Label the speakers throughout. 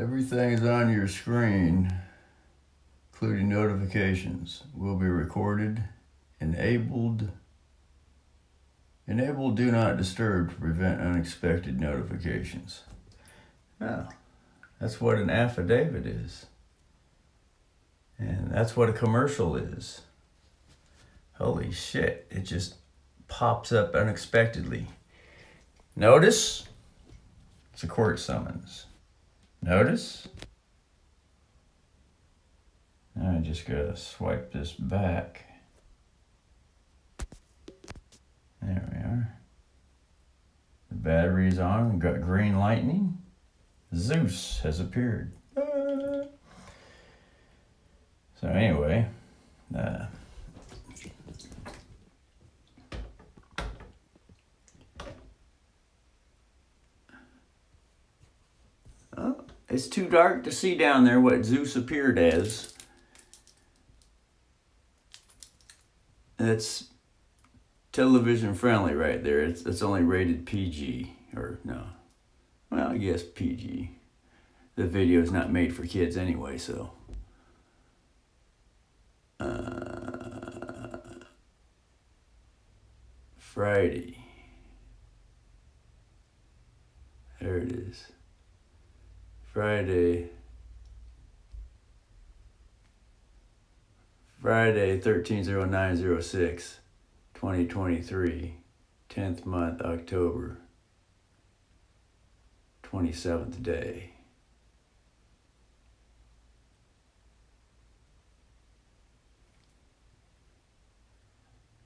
Speaker 1: Everything is on your screen, including notifications, will be recorded. Enabled do not disturb to prevent unexpected notifications. Now, that's what an affidavit is. And that's what a commercial is. Holy shit, it just pops up unexpectedly. Notice? It's a court summons. Notice? Now I just gotta swipe this back. There we are. The battery's on, we've got green lightning. Zeus has appeared. So anyway, it's too dark to see down there what Zeus appeared as. That's television friendly right there. It's only rated PG, or no. Well, I guess PG. The video is not made for kids anyway, so. Friday. There it is. Friday 13/09/06, 2023, 10th month, October, 27th day.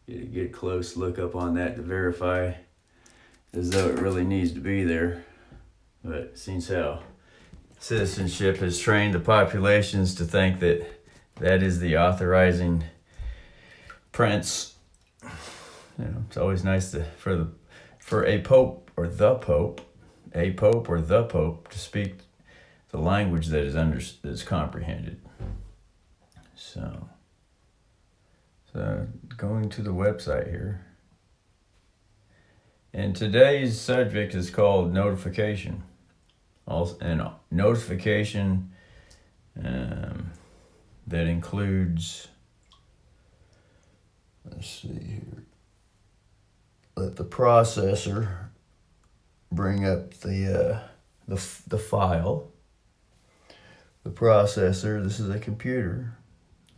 Speaker 1: Get a good close look up on that to verify as though it really needs to be there. But since how citizenship has trained the populations to think that that is the authorizing prince. You know, it's always nice for a pope or the pope to speak the language that is comprehended. So going to the website here. And today's subject is called notification. Also, and notification that includes, let's see here, let the processor bring up the file. The processor, this is a computer,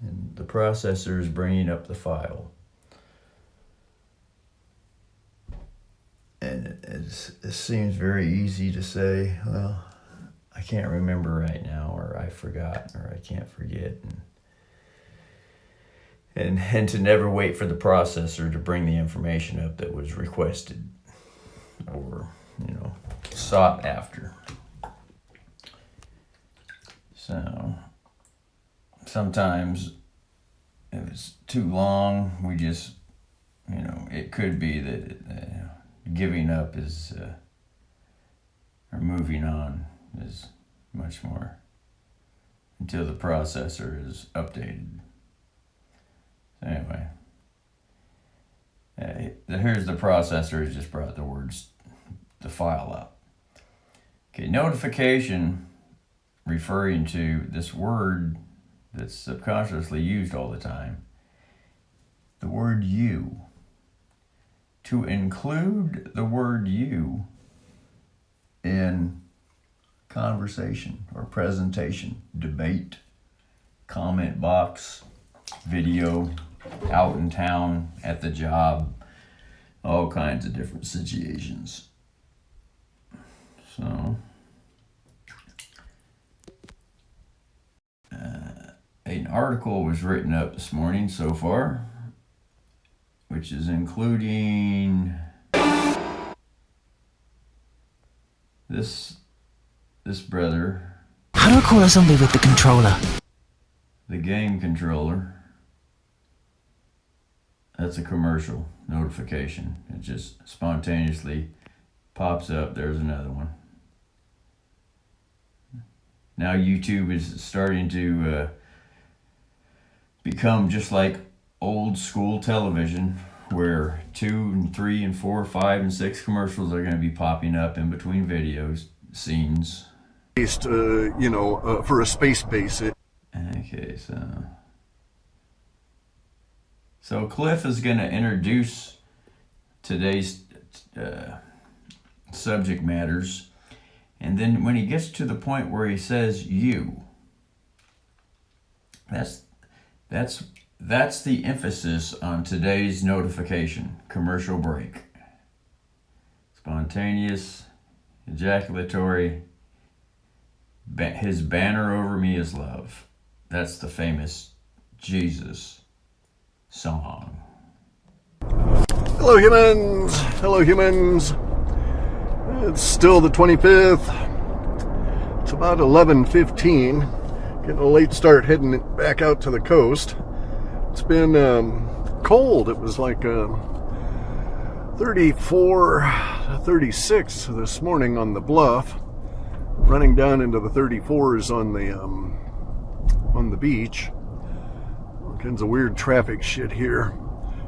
Speaker 1: and the processor is bringing up the file. And it seems very easy to say, well, I can't remember right now, or I forgot, or I can't forget, and to never wait for the processor to bring the information up that was requested or, sought after. So sometimes if it's too long, we just, it could be that giving up is, or moving on is much more until the processor is updated. So anyway, here's the processor has just brought the file up. Okay, notification, referring to this word that's subconsciously used all the time, the word you. To include the word you in conversation or presentation, debate, comment box, video, out in town, at the job, all kinds of different situations. So, an article was written up this morning so far, which is including this brother.
Speaker 2: How do I call a zombie with the controller?
Speaker 1: The game controller. That's a commercial notification. It just spontaneously pops up. There's another one. Now YouTube is starting to become just like old school television, where 2 and 3 and 4, 5 and 6 commercials are going to be popping up in between videos, scenes,
Speaker 3: for a space base.
Speaker 1: Okay, so Cliff is going to introduce today's subject matters, and then when he gets to the point where he says "you," that's the emphasis on today's notification. Commercial break. Spontaneous, ejaculatory. His banner over me is love. That's the famous Jesus song.
Speaker 3: Hello humans! Hello humans! It's still the 25th. It's about 11:15. Getting a late start heading back out to the coast. It's been cold. It was like 34, 36 this morning on the bluff. Running down into the 34s on the beach. All kinds of weird traffic shit here.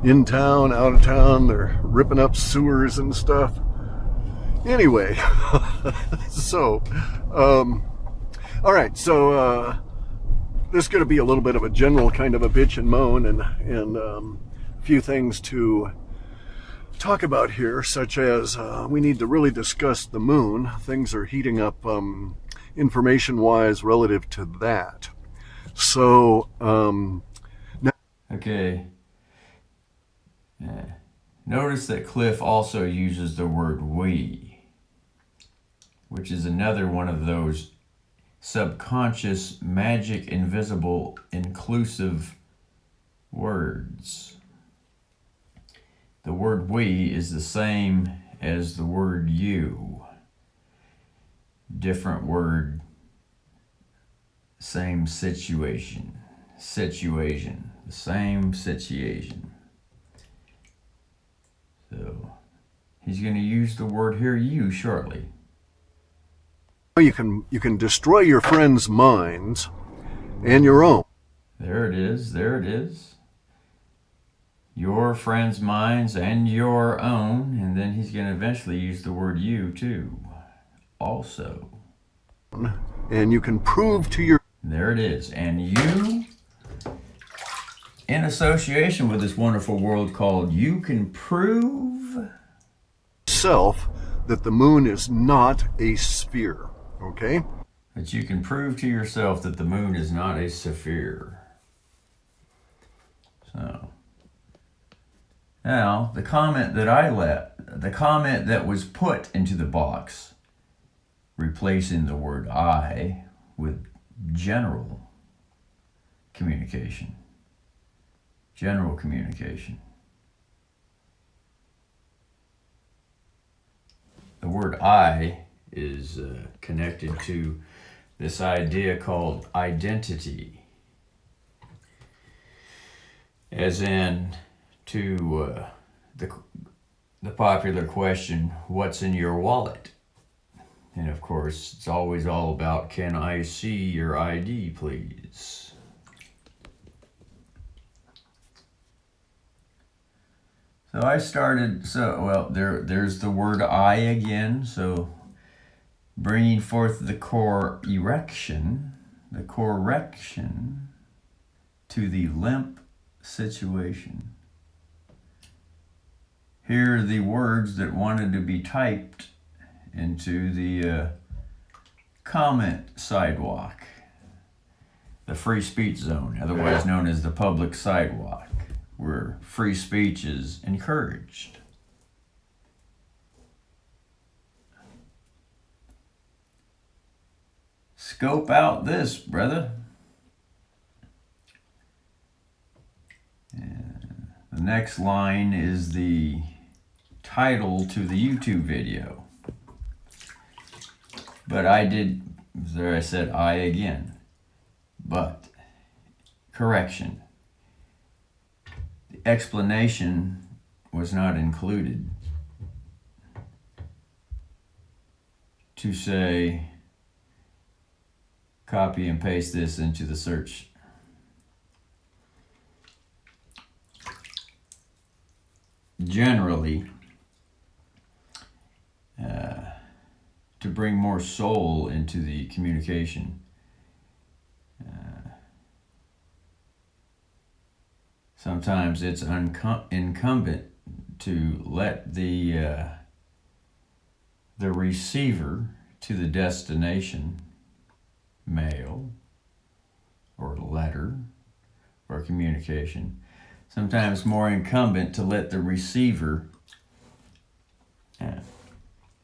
Speaker 3: In town, out of town, they're ripping up sewers and stuff. Anyway, so, all right, so this is going to be a little bit of a general kind of a bitch and moan, and a few things to talk about here, such as we need to really discuss the moon. Things are heating up information-wise relative to that. So,
Speaker 1: okay. Notice that Cliff also uses the word "we," which is another one of those subconscious, magic, invisible, inclusive words. The word "we" is the same as the word "you." Different word, same situation. Situation, the same situation. So, he's going to use the word here, "you," shortly.
Speaker 3: you can destroy your friends' minds and your own.
Speaker 1: There it is. Your friends' minds and your own, and then he's going to eventually use the word "you" too, also.
Speaker 3: And you can prove to your...
Speaker 1: There it is. And you, in association with this wonderful world called "you can prove..."
Speaker 3: self that the moon is not a sphere, okay?
Speaker 1: That you can prove to yourself that the moon is not a sphere. So... now, the comment that was put into the box, replacing the word "I" with general communication. General communication. The word "I" is connected to this idea called identity. As in, to the popular question, "What's in your wallet?" And of course, it's always all about, "Can I see your ID, please?" So I started, there's the word "I" again. So bringing forth the correction to the limp situation. Here are the words that wanted to be typed into the comment sidewalk, the free speech zone, otherwise known as the public sidewalk, where free speech is encouraged. Scope out this, brother. And the next line is the title to the YouTube video. But I said "I" again. But, correction. The explanation was not included. To say, copy and paste this into the search. Generally, to bring more soul into the communication. Sometimes it's incumbent to let the receiver to the destination, mail or letter or communication, sometimes more incumbent to let the receiver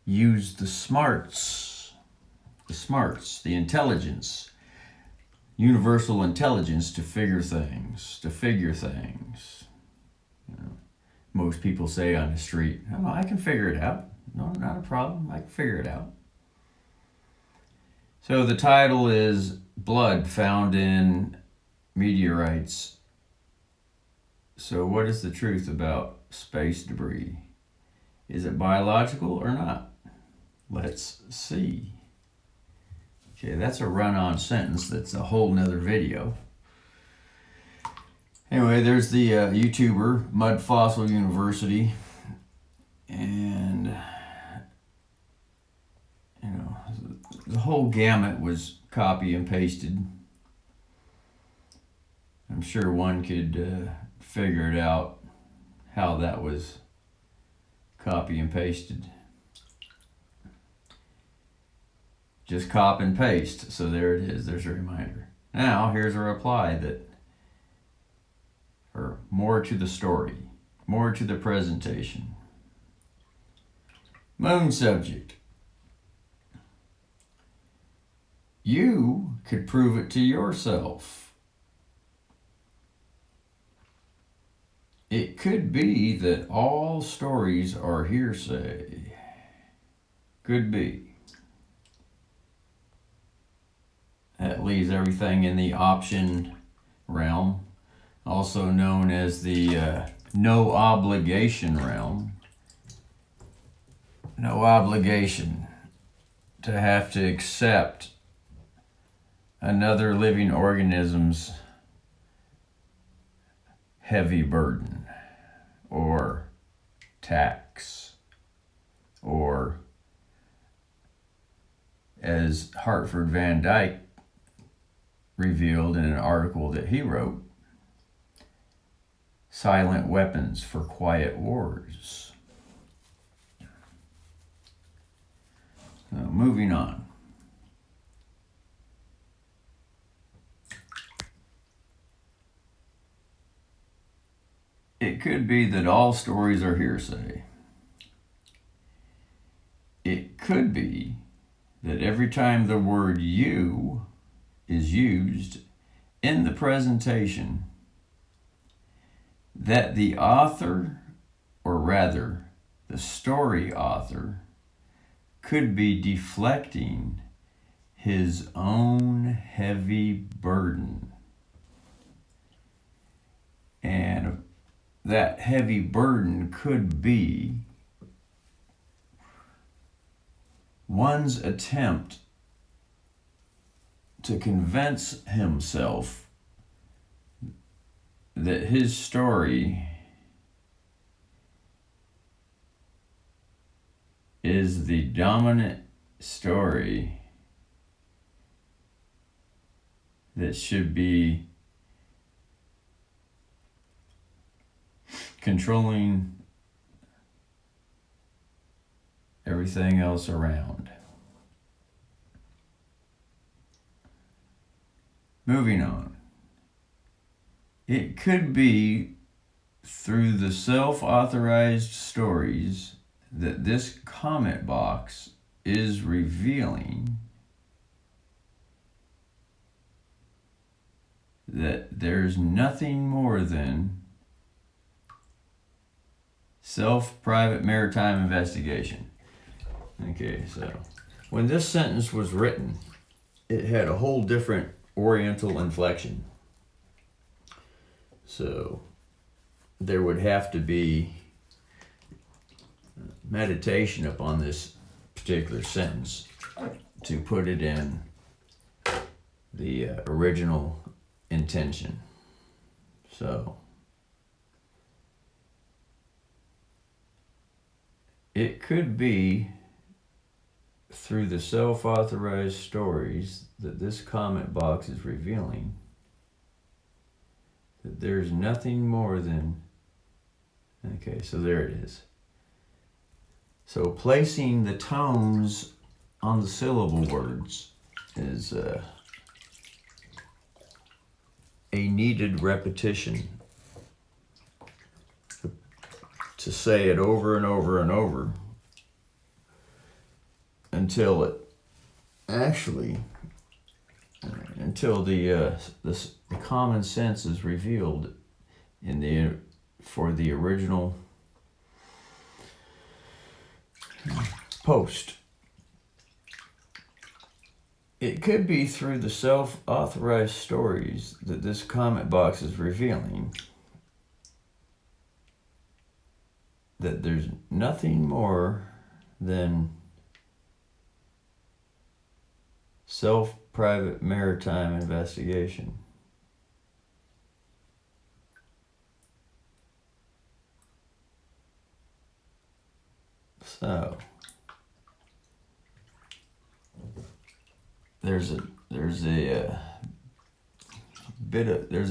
Speaker 1: use the smarts, the intelligence, universal intelligence to figure things. You know, most people say on the street, "Oh, I can figure it out. No, not a problem. I can figure it out." So the title is Blood Found in Meteorites. So what is the truth about space debris? Is it biological or not? Let's see. Okay, that's a run-on sentence. That's a whole nother video. Anyway, there's the YouTuber, Mud Fossil University. And, you know, the whole gamut was copy and pasted. I'm sure one could figure it out how that was copy and pasted. Just copy and paste. So there it is. There's a reminder. Now here's a reply or more to the story, more to the presentation. Moon subject. You could prove it to yourself. It could be that all stories are hearsay. Could be. That leaves everything in the option realm, also known as the no obligation realm. No obligation to have to accept another living organism's heavy burden or tax, or as Hartford Van Dyke revealed in an article that he wrote, silent weapons for quiet wars. Moving on. It could be that all stories are hearsay. It could be that every time the word you is used in the presentation, that the author, or rather the story author, could be deflecting his own heavy burden. And that heavy burden could be one's attempt to convince himself that his story is the dominant story that should be controlling everything else around. Moving on. It could be through the self-authorized stories that this comment box is revealing that there's nothing more than self-private maritime investigation. Okay, so when this sentence was written, it had a whole different Oriental inflection. So there would have to be meditation upon this particular sentence to put it in the original intention. So it could be through the self-authorized stories that this comment box is revealing, that there's nothing more than, okay, so there it is. So placing the tones on the syllable words is a needed repetition to say it over and over and over until it actually, until the common sense is revealed for the original post. It could be through the self-authorized stories that this comment box is revealing that there's nothing more than self-private maritime investigation. So there's a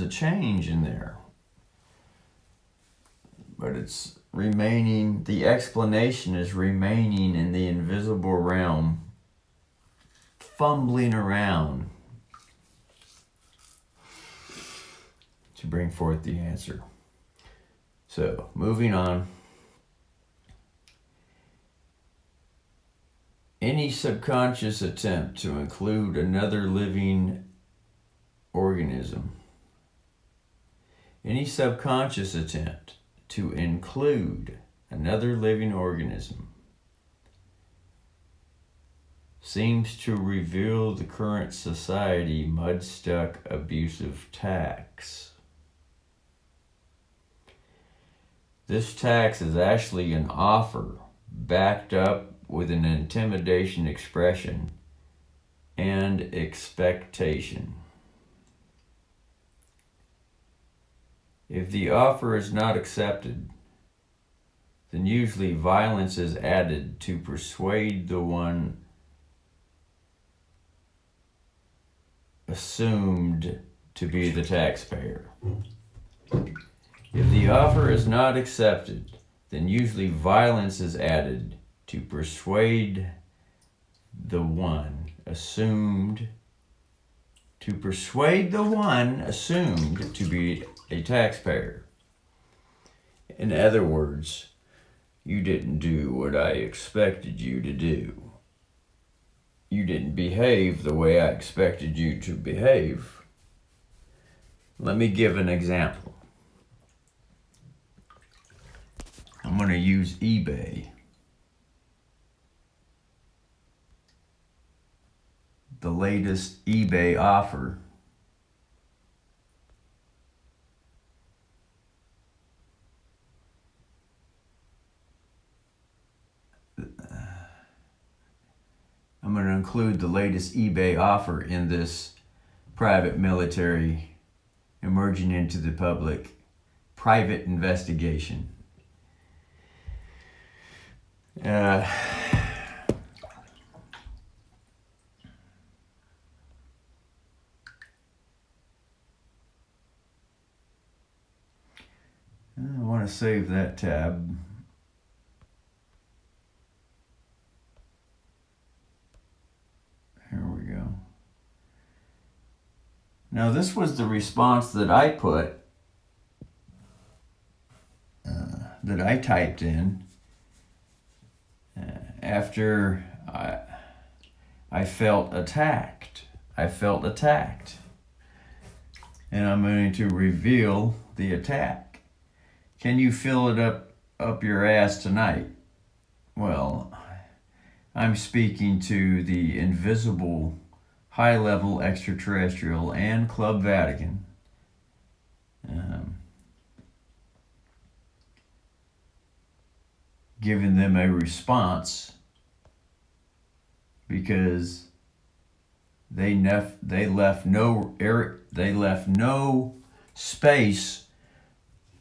Speaker 1: change in there, but it's remaining, the explanation is remaining in the invisible realm, fumbling around to bring forth the answer. So moving on. Any subconscious attempt to include another living organism. Any subconscious attempt to include another living organism seems to reveal the current society mud-stuck abusive tax. This tax is actually an offer backed up with an intimidation expression and expectation. If the offer is not accepted, then usually violence is added to persuade the one assumed to be the taxpayer. If the offer is not accepted, then usually violence is added to persuade the one assumed to be a taxpayer. In other words, you didn't do what I expected you to do. You didn't behave the way I expected you to behave. Let me give an example. I'm going to use eBay. The latest eBay offer. I'm going to include the latest eBay offer in this private military emerging into the public private investigation. I want to save that tab. Here we go. Now this was the response that I put, that I typed in after I felt attacked. And I'm going to reveal the attack. Can you fill it up your ass tonight? Well, I'm speaking to the invisible, high-level extraterrestrial and Club Vatican. Giving them a response because they left no space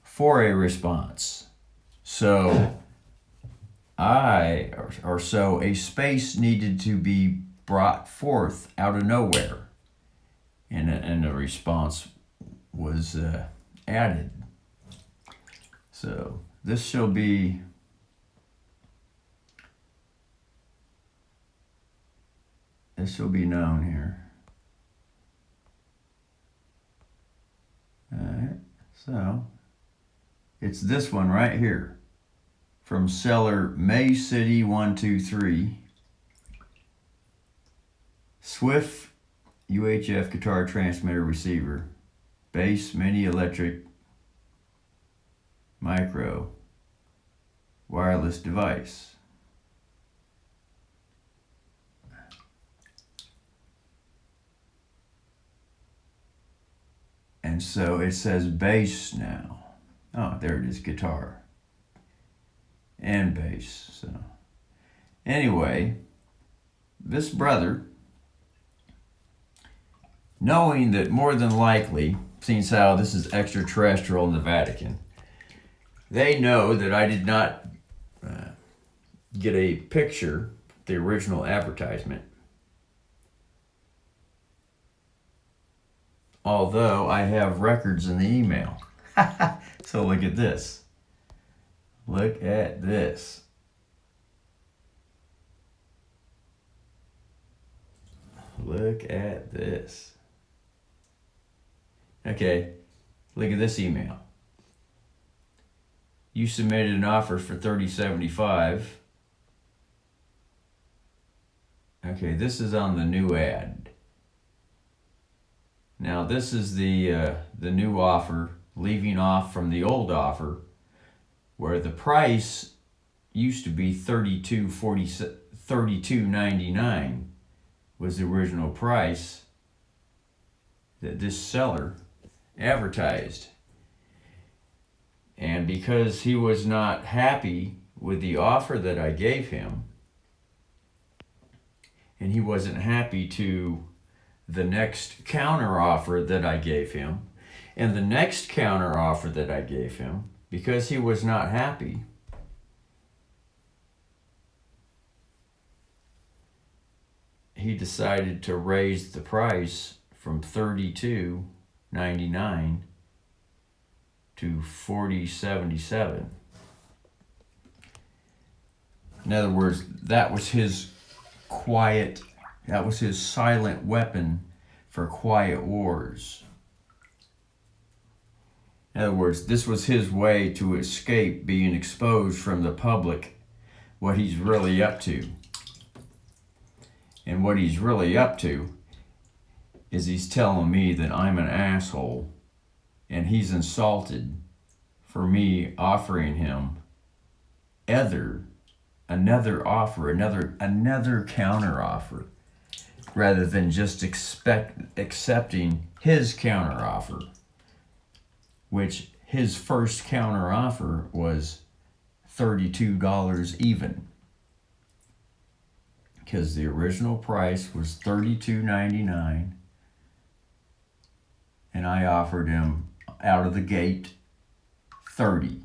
Speaker 1: for a response. So or so, a space needed to be brought forth out of nowhere, and a response was added. So this shall be known here. All right, so it's this one right here from seller maycity123. SWIFF UHF guitar transmitter receiver, bass mini electric micro wireless device. And so it says bass now. Oh, there it is, guitar and bass. So anyway, this brother, knowing that more than likely, since how this is extraterrestrial in the Vatican, they know that I did not get a picture, the original advertisement, although I have records in the email. So look at this. Look at this. Look at this. Okay, look at this email. You submitted an offer for $30.75. Okay, this is on the new ad. Now this is the new offer, leaving off from the old offer, where the price used to be $32.99 was the original price that this seller advertised. And because he was not happy with the offer that I gave him, and he wasn't happy to the next counter offer that I gave him, and the next counter offer that I gave him, because he was not happy, he decided to raise the price from $32.99 to $40.77. In other words, that was his silent weapon for quiet wars. In other words, this was his way to escape being exposed from the public, what he's really up to. And what he's really up to is he's telling me that I'm an asshole, and he's insulted for me offering him another offer, another counter offer, rather than just accepting his counter offer, which his first counter offer was $32 even, because the original price was $32.99, and I offered him out of the gate $30.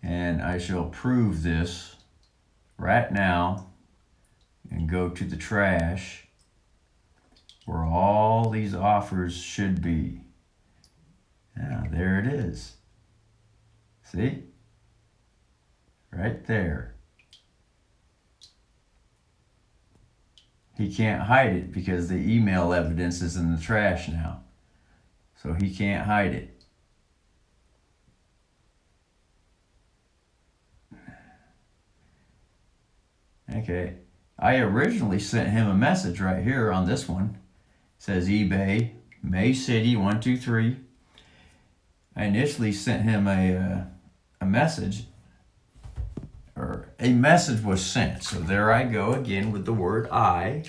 Speaker 1: And I shall prove this right now and go to the trash where all these offers should be. Now, there it is. See? Right there. He can't hide it because the email evidence is in the trash now. So he can't hide it. Okay, I originally sent him a message right here on this one. It says eBay, maycity123. I initially sent him a message, or a message was sent. So there I go again with the word I,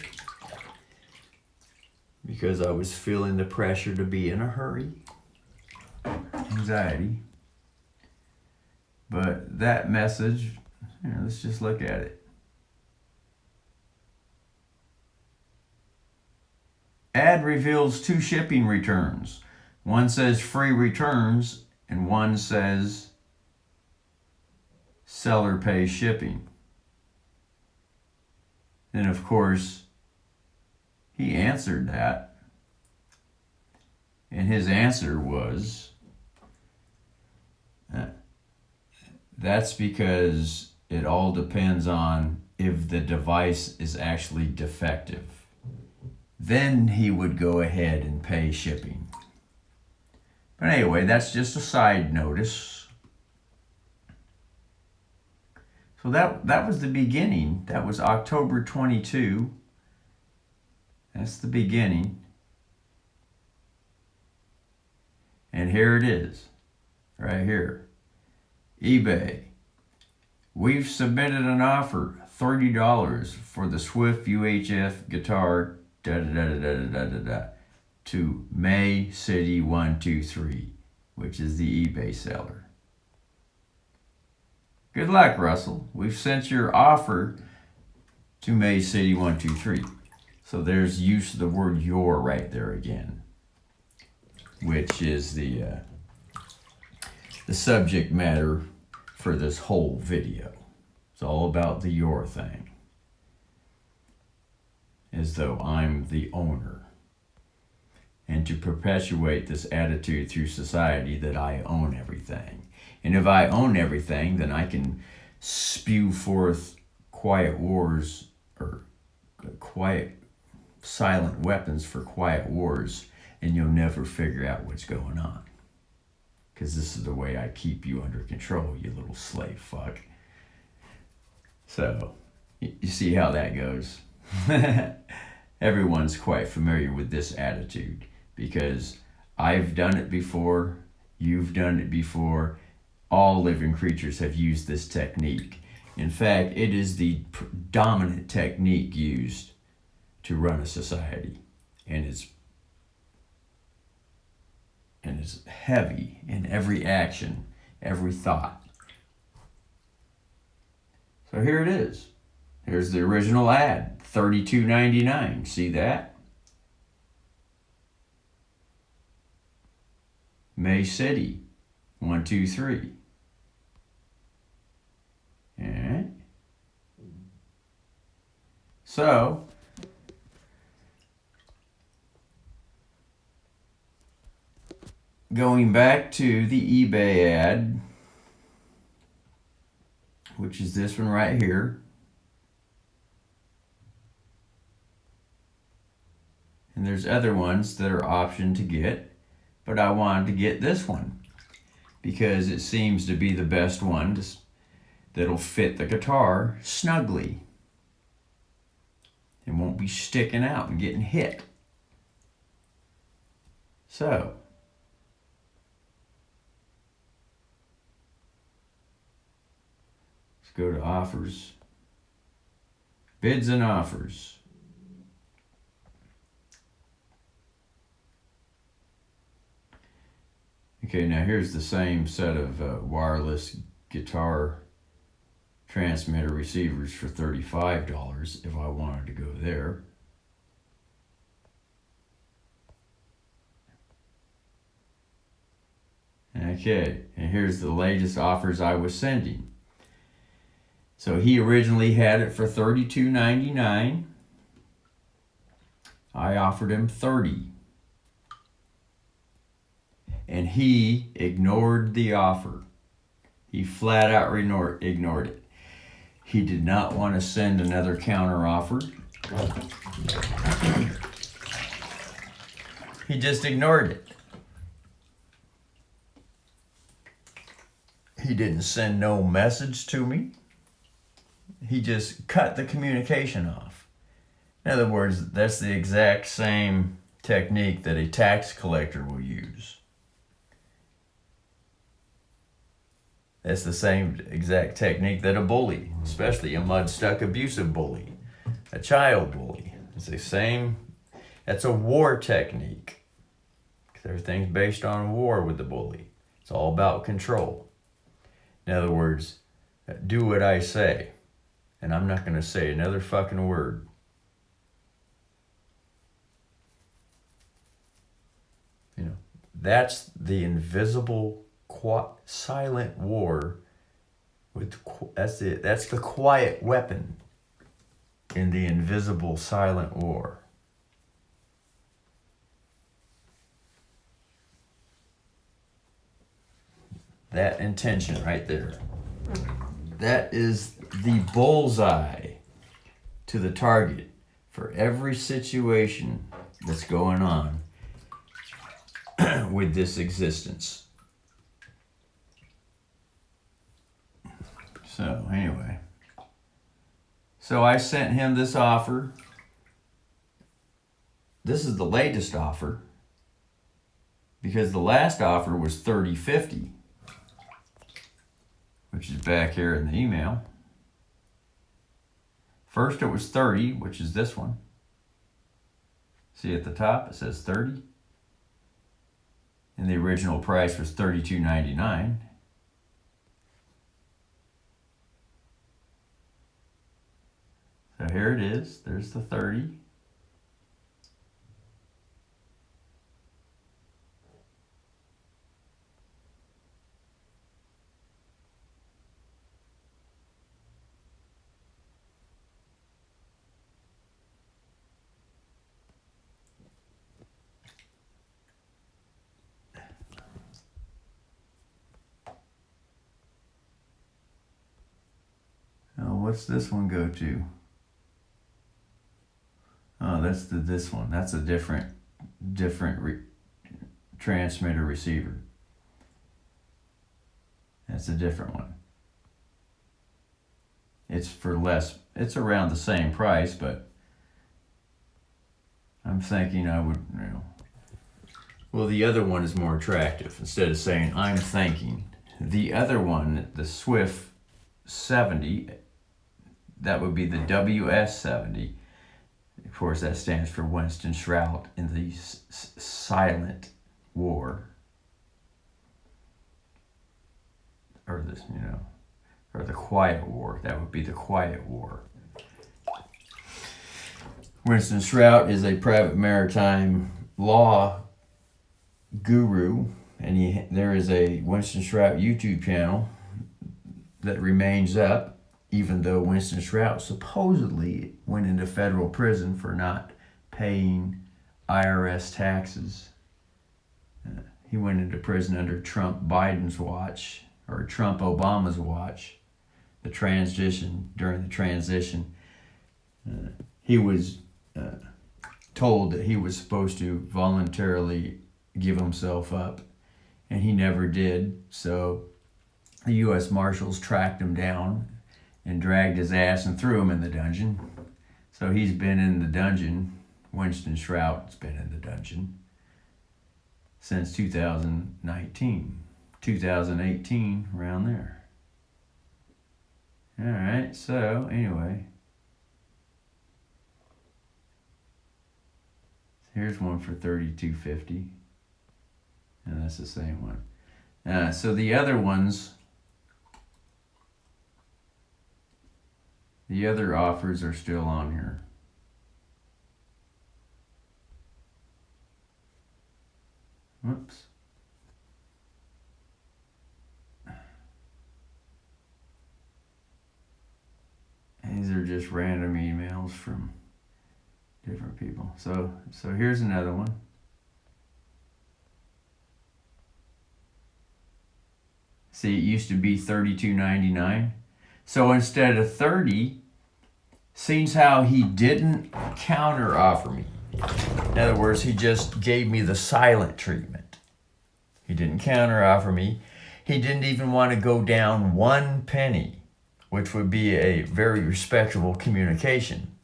Speaker 1: because I was feeling the pressure to be in a hurry, anxiety. But that message, let's just look at it. Ad reveals 2 shipping returns. One says free returns and one says seller pays shipping? And of course, he answered that. And his answer was, that's because it all depends on if the device is actually defective. Then he would go ahead and pay shipping. But anyway, that's just a side notice. So that was the beginning. That was October 22. That's the beginning. And here it is, right here. eBay. We've submitted an offer, $30 for the SWIFF UHF guitar, to maycity123, which is the eBay seller. Good luck, Russell. We've sent your offer to maycity123. So there's use of the word your right there again, which is the subject matter for this whole video. It's all about the your thing, as though I'm the owner, and to perpetuate this attitude through society that I own everything. And if I own everything, then I can spew forth quiet wars, or quiet silent weapons for quiet wars, and you'll never figure out what's going on. Because this is the way I keep you under control, you little slave fuck. So, you see how that goes. Everyone's quite familiar with this attitude, because I've done it before, you've done it before, all living creatures have used this technique. In fact, it is the dominant technique used to run a society, and it's heavy in every action, every thought. So here it is. Here's the original ad, $32.99. See that? May City 123. Alright. So going back to the eBay ad, which is this one right here. And there's other ones that are option to get, but I wanted to get this one because it seems to be the best one that'll fit the guitar snugly. It won't be sticking out and getting hit. So, let's go to offers. Bids and offers. Okay, now here's the same set of wireless guitar transmitter receivers for $35 if I wanted to go there. Okay, and here's the latest offers I was sending. So he originally had it for $32.99. I offered him $30. And he ignored the offer. He flat out ignored it. He did not want to send another counter offer. He just ignored it. He didn't send no message to me. He just cut the communication off. In other words, that's the exact same technique that a tax collector will use. That's the same exact technique that a bully, especially a mud-stuck abusive bully, a child bully, it's the same. That's a war technique. Because everything's based on war with the bully. It's all about control. In other words, do what I say, and I'm not going to say another fucking word. You know, that's the invisible silent war That's it. That's the quiet weapon in the invisible silent war. That intention right there. That is the bullseye to the target for every situation that's going on with this existence. So anyway, so I sent him this offer. This is the latest offer because the last offer was $30.50, which is back here in the email. First it was 30, which is this one. See at the top it says 30. And the original price was $32.99. So here it is. There's the 30. Now what's this one go to? Oh, that's this one. That's a different transmitter receiver. That's a different one. It's for less. It's around the same price, but I'm thinking I would, well, the other one is more attractive. Instead of saying I'm thinking, the other one, the SWIFF 70, that would be the WS70. Of course, that stands for Winston Shrout in the silent war. Or this, or the quiet war. That would be the quiet war. Winston Shrout is a private maritime law guru, and there is a Winston Shrout YouTube channel that remains up, even though Winston Shrout supposedly went into federal prison for not paying IRS taxes. He went into prison under Trump Biden's watch, or Trump Obama's watch, during the transition. He was told that he was supposed to voluntarily give himself up, and he never did. So the U.S. Marshals tracked him down and dragged his ass and threw him in the dungeon. So he's been in the dungeon. Winston Shrout's been in the dungeon since 2018, around there. All right, so anyway, here's one for $32.50, and that's the same one. So the other ones, the other offers are still on here. Whoops. These are just random emails from different people. So here's another one. See, it used to be $32.99. So instead of 30, seems how he didn't counter offer me. In other words, he just gave me the silent treatment. He didn't counter offer me. He didn't even want to go down 1 penny, which would be a very respectable communication.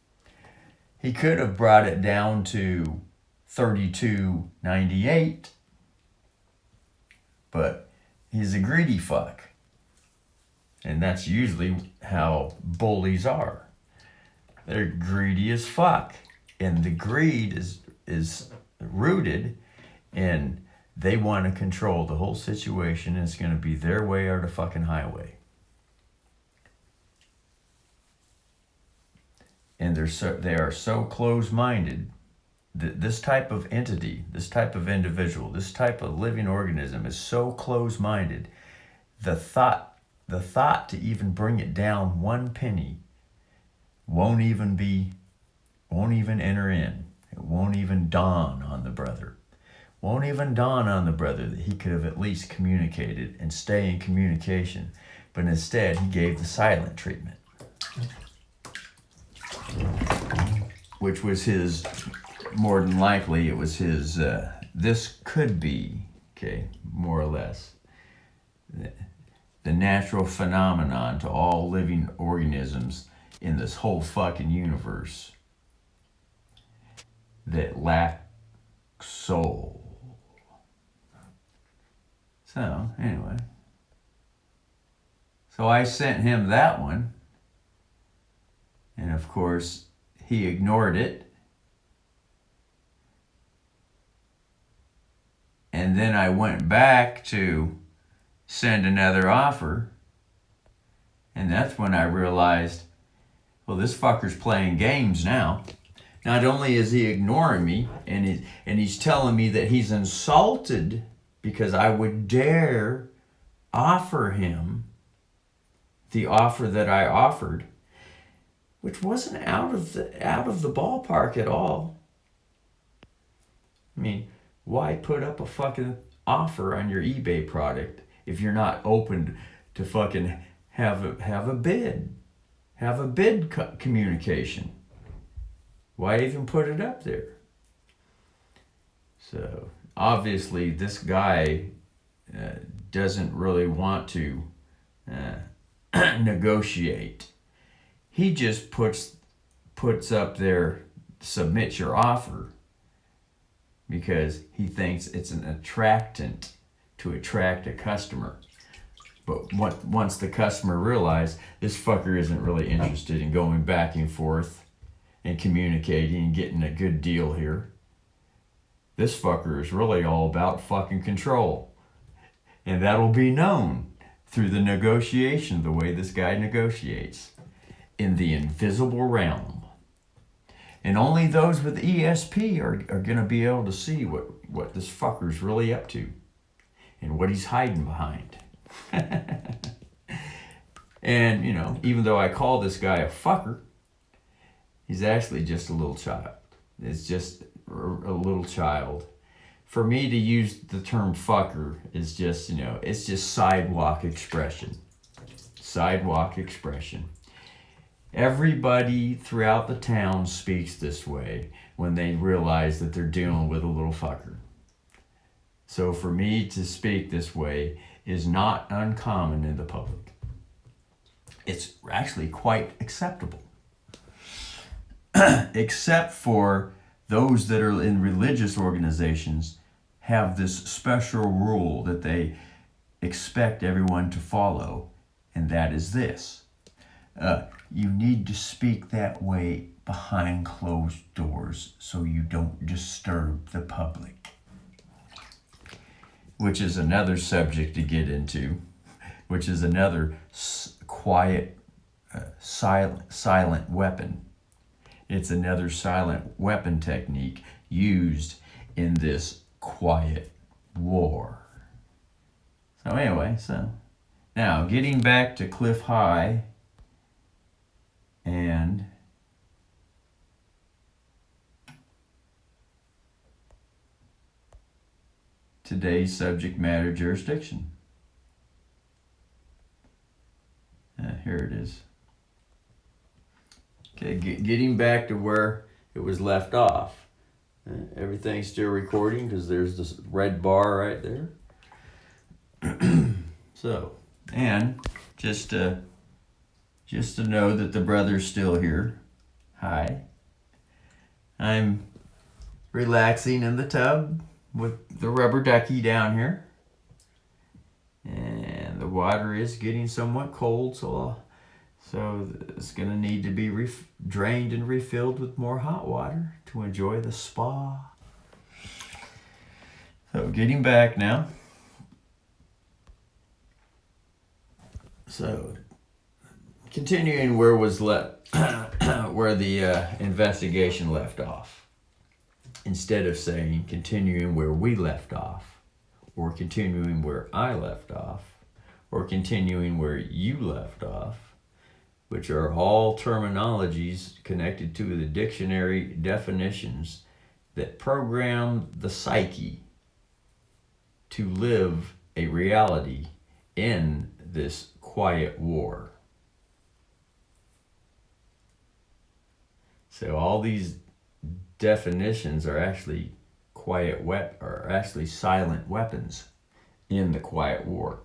Speaker 1: He could have brought it down to $32.98, but he's a greedy fuck. And that's usually how bullies are. They're greedy as fuck. And the greed is rooted in they want to control the whole situation, and it's going to be their way or the fucking highway. And they are so close-minded that this type of entity, this type of individual, this type of living organism is so close-minded. The thought the thought to even bring it down 1 penny won't even enter in. It won't even dawn on the brother. Won't even dawn on the brother that he could have at least communicated and stay in communication. But instead, he gave the silent treatment, which was his, more than likely, it was his, this could be, okay, more or less, the natural phenomenon to all living organisms in this whole fucking universe that lack soul. So, anyway. So I sent him that one. And of course, he ignored it. And then I went back to send another offer. And that's when I realized, well, this fucker's playing games now. Not only is he ignoring me, and he's telling me that he's insulted because I would dare offer him the offer that I offered, which wasn't out of the ballpark at all. I mean, why put up a fucking offer on your eBay product if you're not open to fucking have a bid communication? Why even put it up there? So obviously this guy doesn't really want to negotiate. He just puts up there, submit your offer, because he thinks it's an attractant to attract a customer. But once the customer realizes this fucker isn't really interested in going back and forth and communicating and getting a good deal here, this fucker is really all about fucking control. And that'll be known through the negotiation, the way this guy negotiates in the invisible realm. And only those with ESP are going to be able to see what this fucker's really up to and what he's hiding behind. And, you know, even though I call this guy a fucker, he's actually just a little child. It's just a little child. For me to use the term fucker is just, you know, it's just sidewalk expression. Sidewalk expression. Everybody throughout the town speaks this way when they realize that they're dealing with a little fucker. So for me to speak this way is not uncommon in the public. It's actually quite acceptable. Except for those that are in religious organizations have this special rule that they expect everyone to follow, and that is this. You need to speak that way behind closed doors so you don't disturb the public. Which is another subject to get into, which is another quiet, silent weapon. It's another silent weapon technique used in this quiet war. So anyway, now getting back to Cliff High and today's subject matter jurisdiction. Here it is. Okay, getting back to where it was left off. Everything's still recording because there's this red bar right there. So, and just to know that the brother's still here. Hi. I'm relaxing in the tub with the rubber ducky down here. And the water is getting somewhat cold, so it's going to need to be drained and refilled with more hot water to enjoy the spa. So getting back now. So continuing where where the investigation left off. Instead of saying continuing where we left off, or continuing where I left off, or continuing where you left off, which are all terminologies connected to the dictionary definitions that program the psyche to live a reality in this quiet war. So all these definitions are actually silent weapons in the quiet war.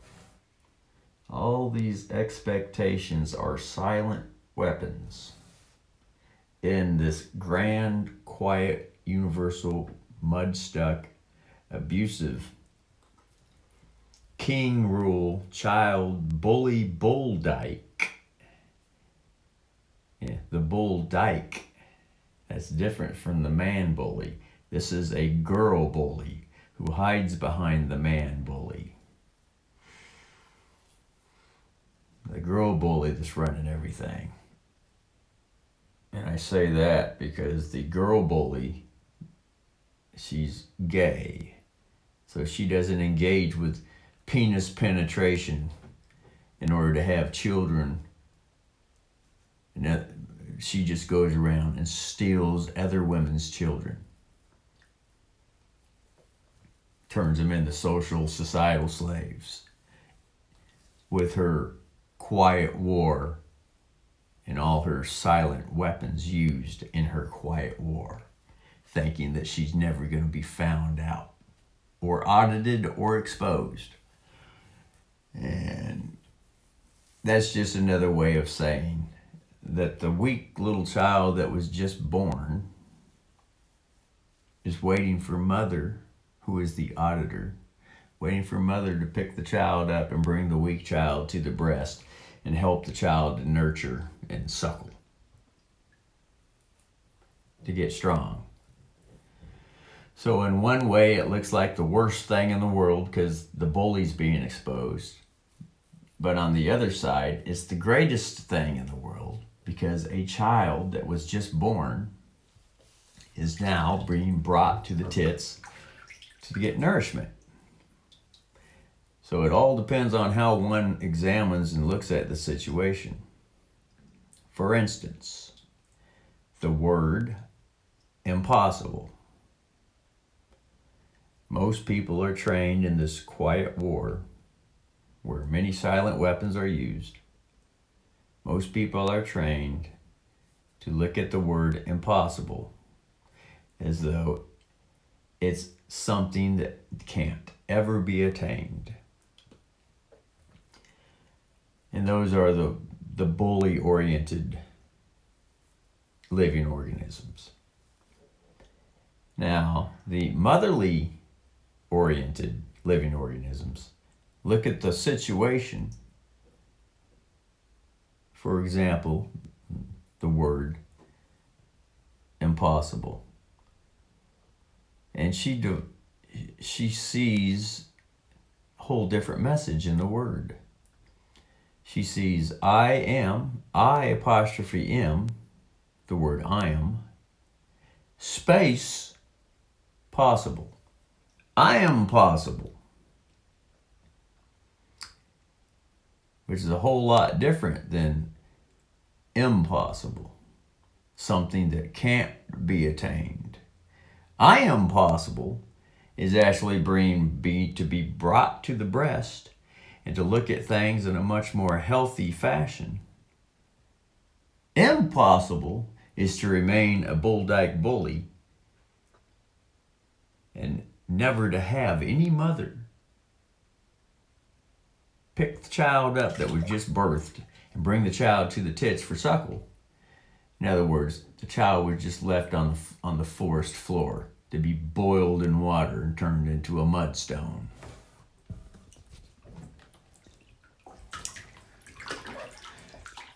Speaker 1: All these expectations are silent weapons in this grand, quiet, universal, mud-stuck, abusive, king rule, child, bully, bull dyke. Yeah, the bull dyke. That's different from the man bully. This is a girl bully who hides behind the man bully. The girl bully that's running everything. And I say that because the girl bully, she's gay. So she doesn't engage with penis penetration in order to have children. And she just goes around and steals other women's children. Turns them into social, societal slaves. With her quiet war and all her silent weapons used in her quiet war, thinking that she's never going to be found out or audited or exposed. And that's just another way of saying that the weak little child that was just born is waiting for mother, who is the auditor, waiting for mother to pick the child up and bring the weak child to the breast and help the child to nurture and suckle to get strong. So in one way, it looks like the worst thing in the world because the bully's being exposed. But on the other side, it's the greatest thing in the world because a child that was just born is now being brought to the tits to get nourishment. So it all depends on how one examines and looks at the situation. For instance, the word impossible. Most people are trained in this quiet war where many silent weapons are used. Most people are trained to look at the word impossible as though it's something that can't ever be attained. And those are the bully-oriented living organisms. Now, the motherly-oriented living organisms look at the situation. For example, the word impossible. And she sees a whole different message in the word. She sees I am, I apostrophe am, the word I am, space, possible. I am possible. Which is a whole lot different than impossible. Something that can't be attained. I am possible is actually to be brought to the breast and to look at things in a much more healthy fashion. Impossible is to remain a bull dyke bully and never to have any mother pick the child up that was just birthed and bring the child to the tits for suckle. In other words, the child was just left on the forest floor to be boiled in water and turned into a mudstone.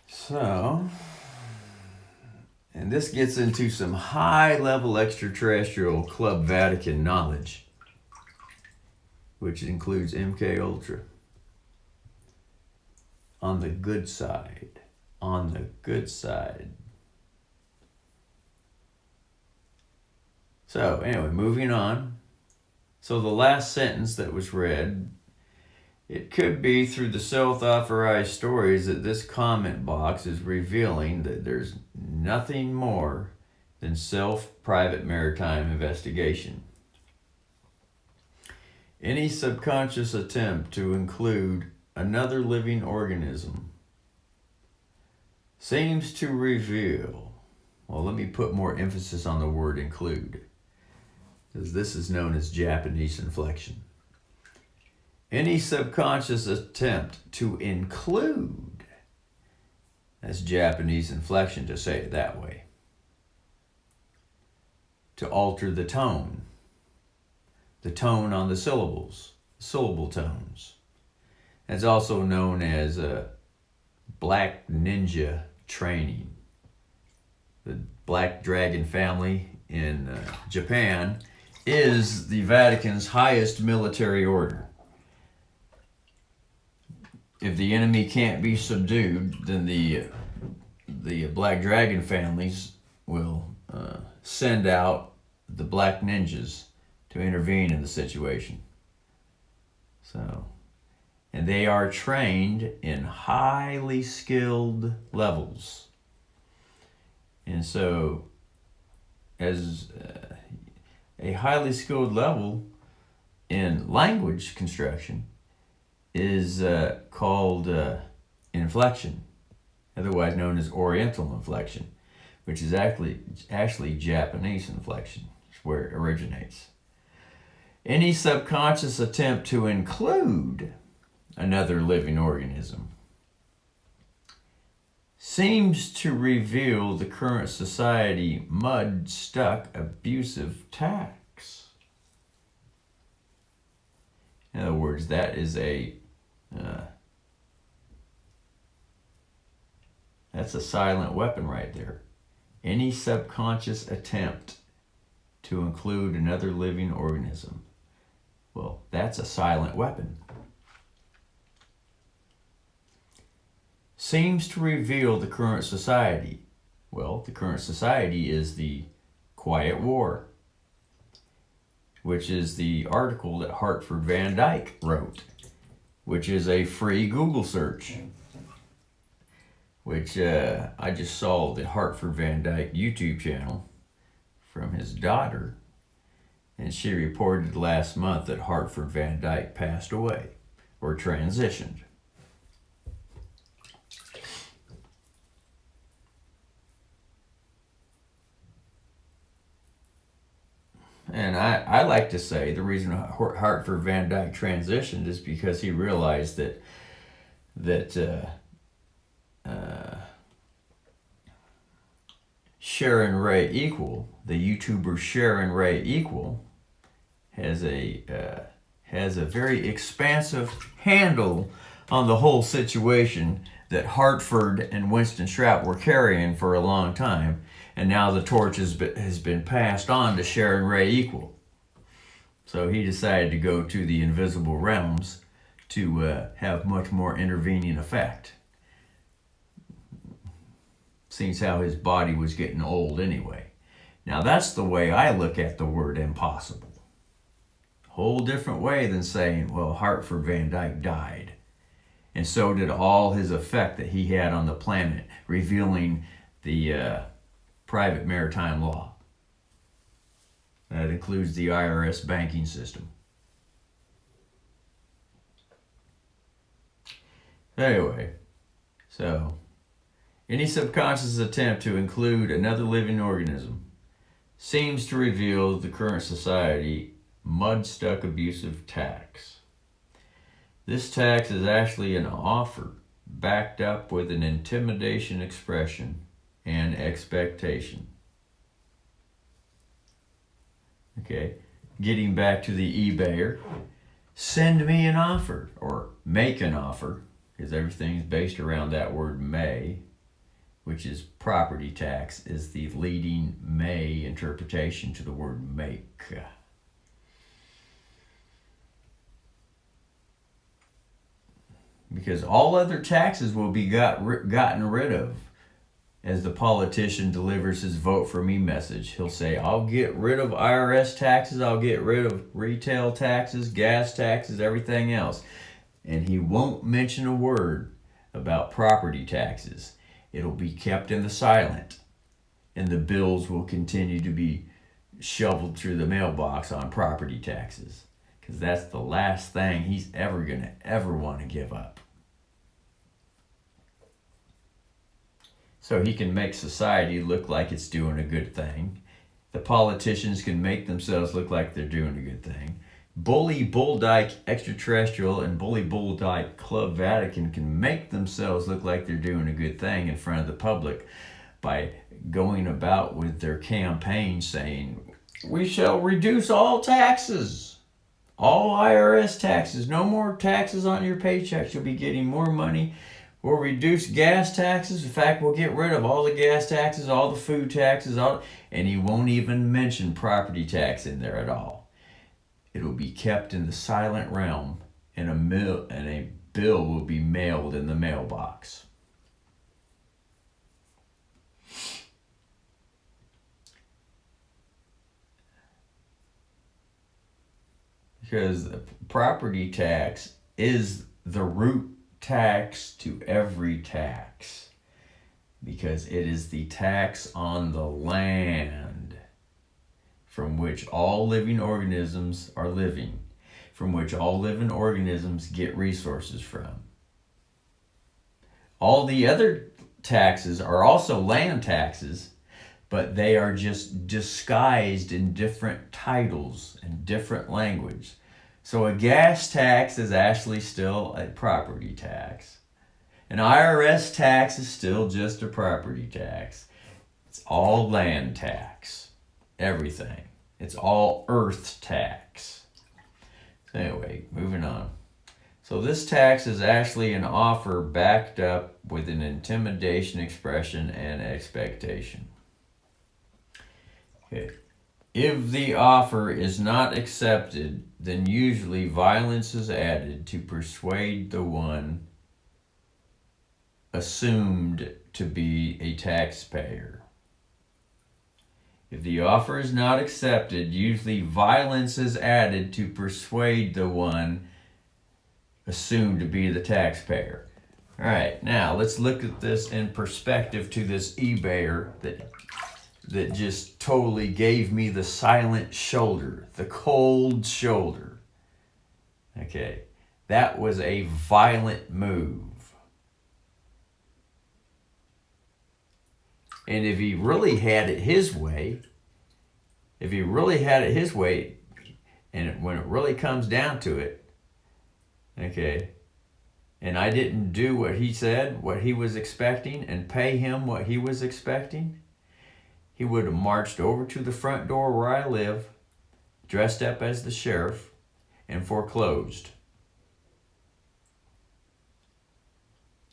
Speaker 1: So, and this gets into some high-level extraterrestrial Club Vatican knowledge, which includes MK Ultra. On the good side. On the good side. So, anyway, moving on. So the last sentence that was read It could be through the self-authorized stories that this comment box is revealing that there's nothing more than self-private maritime investigation. Any subconscious attempt to include another living organism seems to reveal, well, let me put more emphasis on the word include, because this is known as Japanese inflection. Any subconscious attempt to include, that's Japanese inflection to say it that way, to alter the tone on the syllables, syllable tones. It's also known as black ninja training. The Black Dragon family in Japan is the Vatican's highest military order. If the enemy can't be subdued, then the Black Dragon families will send out the black ninjas to intervene in the situation. So, and they are trained in highly skilled levels. And so, as a highly skilled level in language construction is called inflection, otherwise known as Oriental inflection, which is actually Japanese inflection. It's where it originates. Any subconscious attempt to include another living organism seems to reveal the current society mud-stuck abusive tax. In other words, that is that's a silent weapon right there. Any subconscious attempt to include another living organism, well, that's a silent weapon. Seems to reveal the current society. Well, the current society is the Quiet War, which is the article that Hartford Van Dyke wrote, which is a free Google search, which I just saw the Hartford Van Dyke YouTube channel from his daughter, and she reported last month that Hartford Van Dyke passed away or transitioned. And I like to say the reason Hartford Van Dyke transitioned is because he realized that Sharon Ray Equal, the YouTuber Sharon Ray Equal, has a very expansive handle on the whole situation that Hartford and Winston Straut were carrying for a long time. And now the torch has been passed on to Sharon Ray Equal. So he decided to go to the invisible realms to have much more intervening effect. Seems how his body was getting old anyway. Now that's the way I look at the word impossible. Whole different way than saying, well, Hartford Van Dyke died. And so did all his effect that he had on the planet, revealing the private maritime law. That includes the IRS banking system. Anyway, so any subconscious attempt to include another living organism seems to reveal the current society mud-stuck abusive tax. This tax is actually an offer backed up with an intimidation expression and expectation. Okay, getting back to the eBayer, send me an offer or make an offer, because everything's based around that word may, which is property tax, is the leading may interpretation to the word make. Because all other taxes will be gotten rid of. As the politician delivers his vote for me message, he'll say, I'll get rid of IRS taxes, I'll get rid of retail taxes, gas taxes, everything else. and he won't mention a word about property taxes. It'll be kept in the silent, and the bills will continue to be shoveled through the mailbox on property taxes, because that's the last thing he's ever want to give up. So he can make society look like it's doing a good thing. The politicians can make themselves look like they're doing a good thing. Bully Bull Dyke Extraterrestrial and Bully Bull Dyke Club Vatican can make themselves look like they're doing a good thing in front of the public by going about with their campaign saying, "We shall reduce all taxes, all IRS taxes, no more taxes on your paychecks. You'll be getting more money. We'll reduce gas taxes. In fact, we'll get rid of all the gas taxes, all the food taxes, and he won't even mention property tax in there at all. It'll be kept in the silent realm, and a bill will be mailed in the mailbox." Because the property tax is the root tax to every tax, because it is the tax on the land from which all living organisms are living, from which all living organisms get resources from. All the other taxes are also land taxes, but they are just disguised in different titles and different language. So a gas tax is actually still a property tax. An IRS tax is still just a property tax. It's all land tax. Everything. It's all earth tax. So anyway, moving on. So this tax is actually an offer backed up with an intimidation expression and expectation. Okay. If the offer is not accepted, then usually violence is added to persuade the one assumed to be a taxpayer. If the offer is not accepted, usually violence is added to persuade the one assumed to be the taxpayer. All right, now let's look at this in perspective to this eBayer that just totally gave me the silent shoulder, the cold shoulder. Okay, that was a violent move. And if he really had it his way, and when it really comes down to it, okay, and I didn't do what he said, what he was expecting, and pay him what he was expecting, he would have marched over to the front door where I live, dressed up as the sheriff, and foreclosed.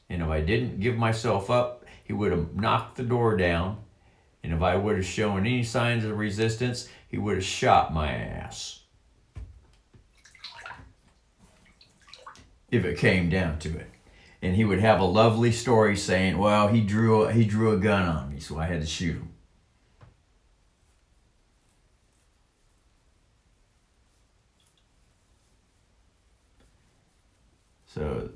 Speaker 1: And if I didn't give myself up, he would have knocked the door down. And if I would have shown any signs of resistance, he would have shot my ass. If it came down to it. And he would have a lovely story saying, well, he drew a gun on me, so I had to shoot him. So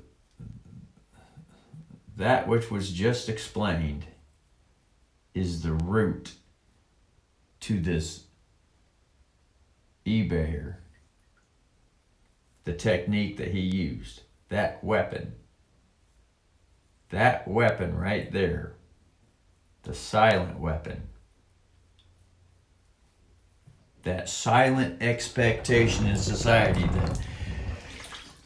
Speaker 1: that which was just explained is the root to this eBayer, the technique that he used, that weapon right there, the silent weapon, that silent expectation in society that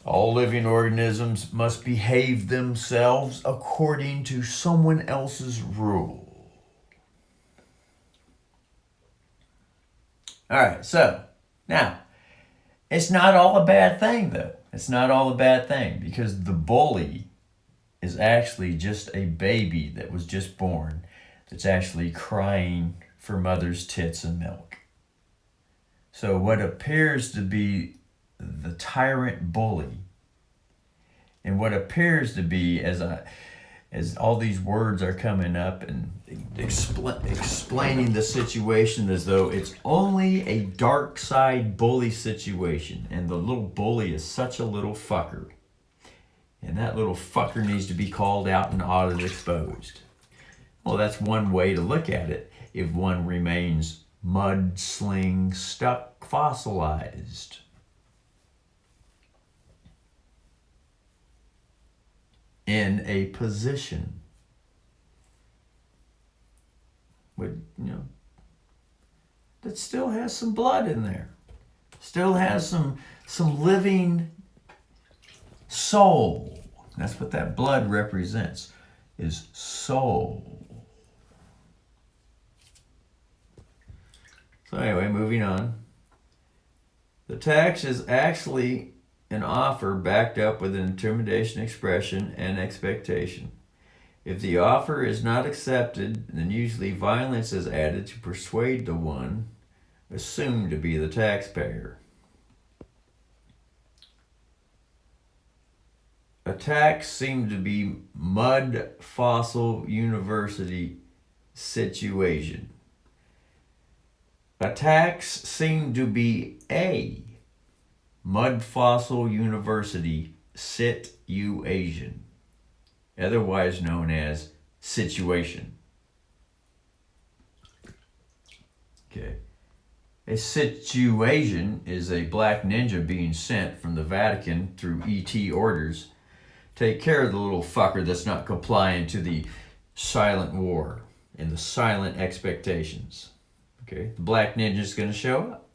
Speaker 1: all living organisms must behave themselves according to someone else's rule. All right, so now, it's not all a bad thing, though. It's not all a bad thing, because the bully is actually just a baby that was just born that's actually crying for mother's tits and milk. So what appears to be the tyrant bully, and what appears to be, as all these words are coming up and explaining the situation as though it's only a dark side bully situation, and the little bully is such a little fucker. And that little fucker needs to be called out and audit exposed. Well, that's one way to look at it if one remains mudsling stuck fossilized. In a position with, that still has some blood in there. Still has some living soul. That's what that blood represents, is soul. So anyway, moving on. The tax is actually an offer backed up with an intimidation expression and expectation. If the offer is not accepted, then usually violence is added to persuade the one assumed to be the taxpayer. Attacks seem to be mud fossil university situation. Attacks seem to be a mud fossil university situation, otherwise known as situation. Okay. A situation is a black ninja being sent from the Vatican through ET orders. Take care of the little fucker that's not complying to the silent war and the silent expectations. Okay, the black ninja's going to show up.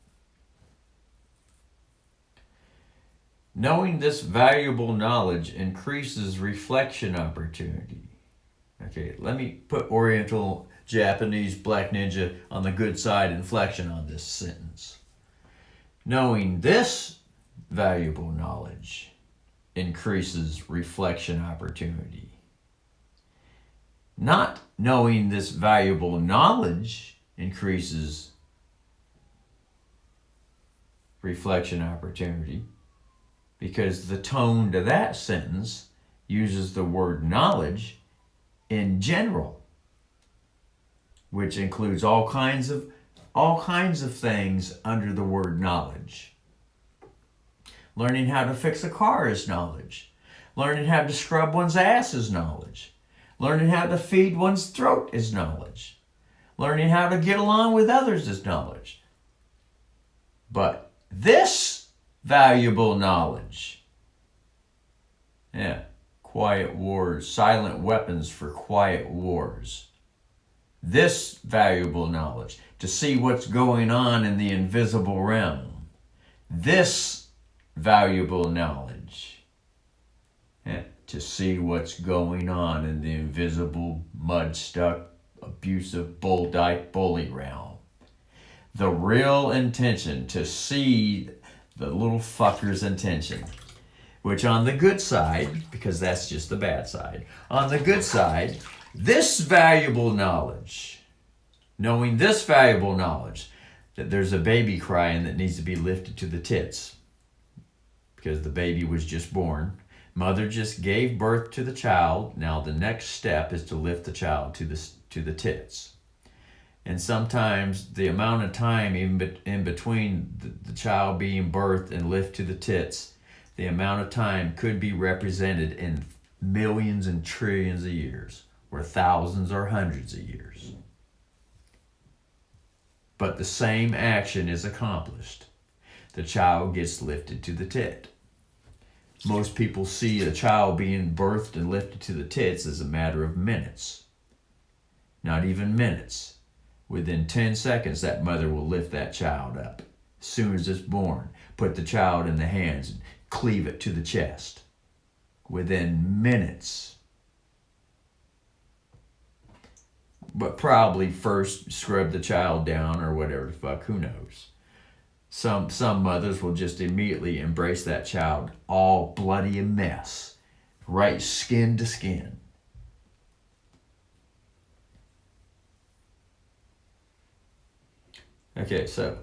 Speaker 1: Knowing this valuable knowledge increases reflection opportunity. Okay, let me put Oriental, Japanese, black ninja on the good side inflection on this sentence. Knowing this valuable knowledge increases reflection opportunity. Not knowing this valuable knowledge increases reflection opportunity, because the tone to that sentence uses the word knowledge in general, which includes all kinds of things under the word knowledge. Learning how to fix a car is knowledge. Learning how to scrub one's ass is knowledge. Learning how to feed one's throat is knowledge. Learning how to get along with others is knowledge. But this valuable knowledge, quiet wars, silent weapons for quiet wars. This valuable knowledge, to see what's going on in the invisible realm. This valuable knowledge, to see what's going on in the invisible, mud-stuck, abusive, bull dyke bully realm. The real intention, to see the little fucker's intention, which on the good side, because that's just the bad side, on the good side, this valuable knowledge, knowing this valuable knowledge, that there's a baby crying that needs to be lifted to the tits because the baby was just born. Mother just gave birth to the child. Now the next step is to lift the child to the tits. And sometimes the amount of time in between the child being birthed and lift to the tits, the amount of time could be represented in millions and trillions of years, or thousands or hundreds of years. But the same action is accomplished. The child gets lifted to the tit. Most people see a child being birthed and lifted to the tits as a matter of minutes. Not even minutes. Within 10 seconds, that mother will lift that child up. As soon as it's born, put the child in the hands and cleave it to the chest. Within minutes. But probably first scrub the child down or whatever the fuck, who knows. Some mothers will just immediately embrace that child, all bloody a mess, right skin to skin. Okay, so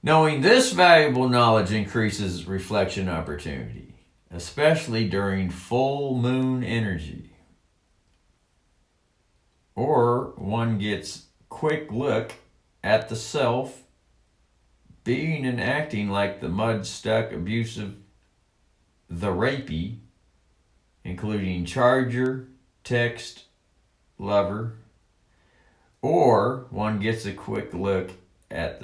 Speaker 1: knowing this valuable knowledge increases reflection opportunity, especially during full moon energy. Or one gets quick look at the self being and acting like the mud-stuck, abusive, the rapey, including charger, text, lover, or one gets a quick look at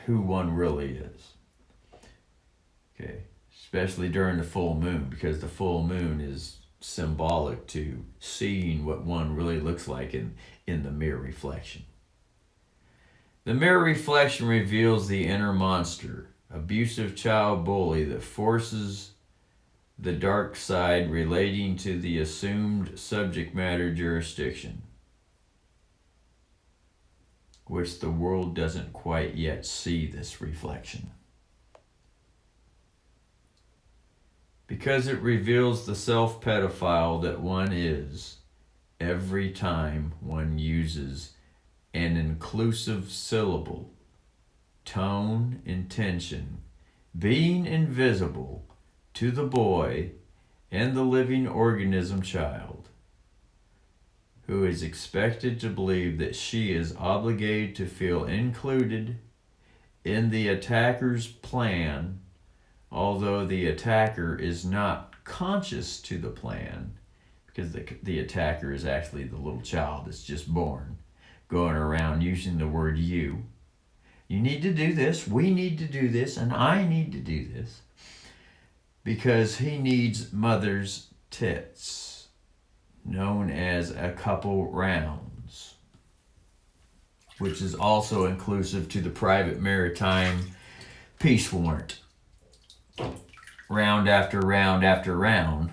Speaker 1: who one really is. Okay, especially during the full moon, because the full moon is symbolic to seeing what one really looks like in the mirror reflection. The mirror reflection reveals the inner monster, abusive child bully that forces the dark side relating to the assumed subject matter jurisdiction, which the world doesn't quite yet see this reflection. Because it reveals the self-pedophile that one is every time one uses an inclusive syllable, tone, intention, being invisible to the boy and the living organism child, who is expected to believe that she is obligated to feel included in the attacker's plan, although the attacker is not conscious to the plan, because the attacker is actually the little child that's just born, going around using the word you. You need to do this, we need to do this, and I need to do this, because he needs mother's tits, known as a couple rounds, which is also inclusive to the private maritime peace warrant. Round after round after round,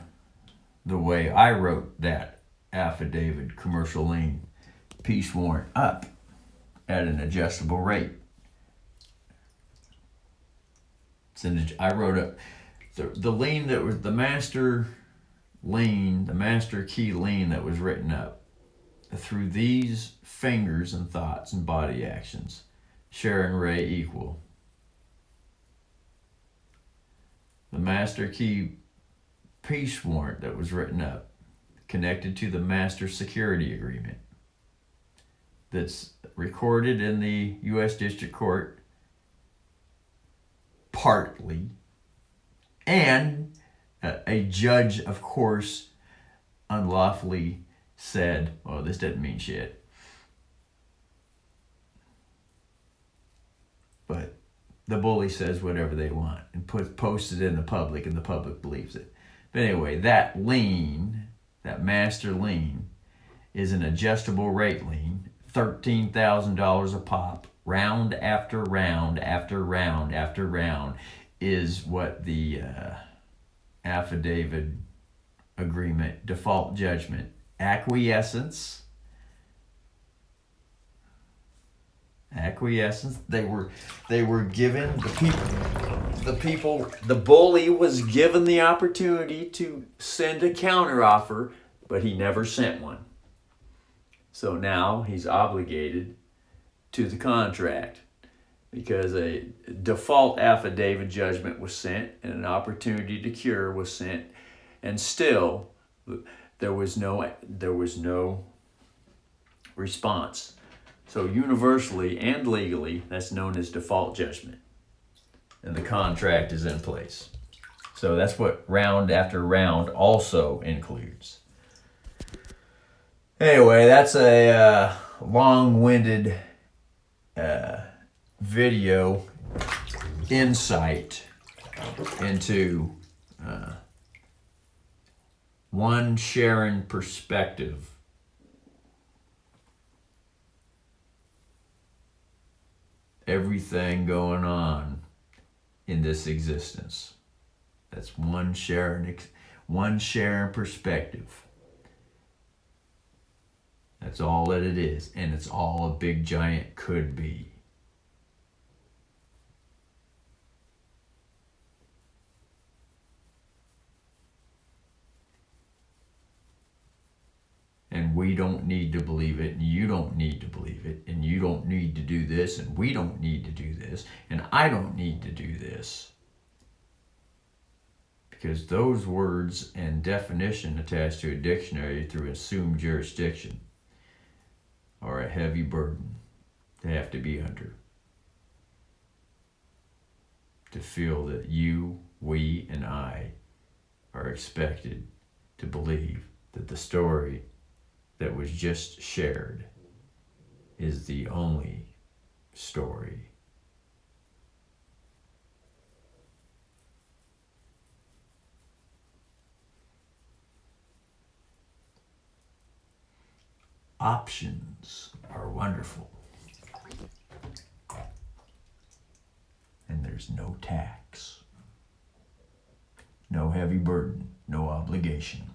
Speaker 1: the way I wrote that affidavit commercial lien peace warrant up at an adjustable rate. I wrote up the lien that was the master lien, the master key lien that was written up through these fingers and thoughts and body actions. Sharon Ray equal. The master key peace warrant that was written up connected to the master security agreement that's recorded in the U.S. District Court partly, and a judge, of course, unlawfully said, "Oh, this doesn't mean shit." But the bully says whatever they want and posts it in the public, and the public believes it. But anyway, that lien, that master lien, is an adjustable rate lien, $13,000 a pop, round after round after round after round, is what the affidavit agreement, default judgment, acquiescence. They were given, the bully was given the opportunity to send a counteroffer, but he never sent one. So now he's obligated to the contract, because a default affidavit judgment was sent and an opportunity to cure was sent, and still there was no response. So universally and legally, that's known as default judgment, and the contract is in place. So that's what round after round also includes. Anyway, that's a long-winded video insight into one Sharon perspective. Everything going on in this existence. That's one Sharon perspective. That's all that it is, and it's all a big giant could be. And we don't need to believe it, and you don't need to believe it, and you don't need to do this, and we don't need to do this, and I don't need to do this. Because those words and definition attached to a dictionary through assumed jurisdiction are a heavy burden to have to be under. To feel that you, we, and I are expected to believe that the story that was just shared is the only story. Options are wonderful. And there's no tax, no heavy burden, no obligation.